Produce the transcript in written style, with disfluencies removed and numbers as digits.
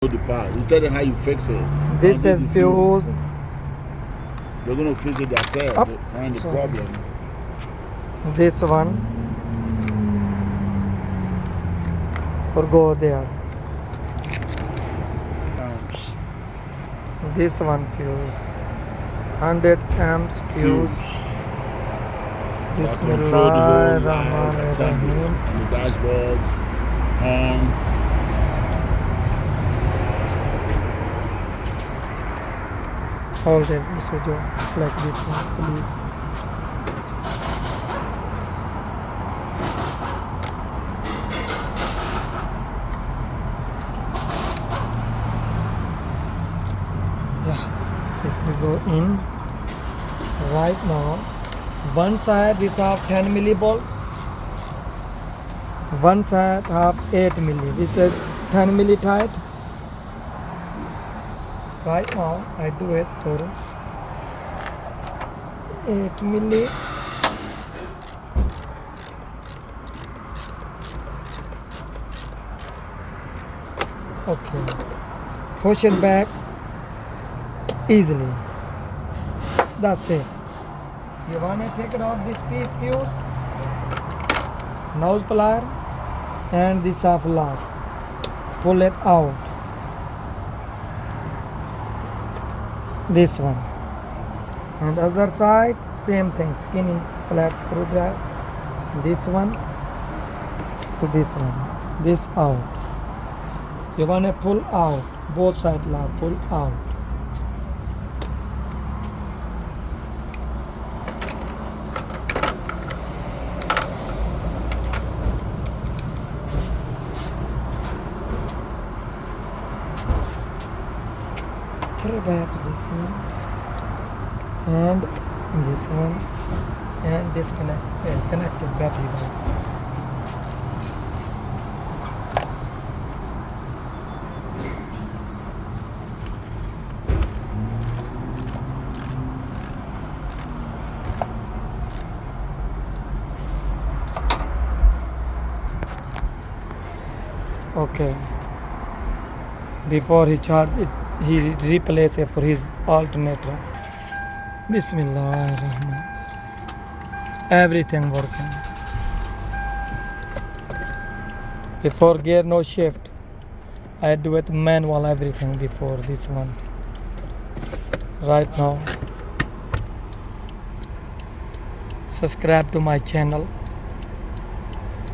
The part. You tell them how you fix it. This is fuse. They're gonna fix it themselves. Up. They find the problem. This one or go there. This one fuse. 100 amps fuse. Bismillahirrahmanirrahim. The dashboard, horn. Hold it, Mr. Joe, like this one, please. Yeah, this will go in right now. One side this half 10 millivolt, one side half 8 milli. This is 10 milli tight. Right now I do it for 8 milli. Okay, push it back easily. That's it. You wanna take it off this piece fuse, nose plier and this half lock. Pull it out. This one, and other side same thing, skinny flat screwdriver. This one to this one, this out. You want to pull out both side lock, pull out. Put it back this one and this one and disconnect connect it battery back. Okay, before he charge it, he replace it for his alternator. Bismillahirrahmanirrahim. Everything working. Before gear no shift. I do it manual everything before this one. Right now. Subscribe to my channel.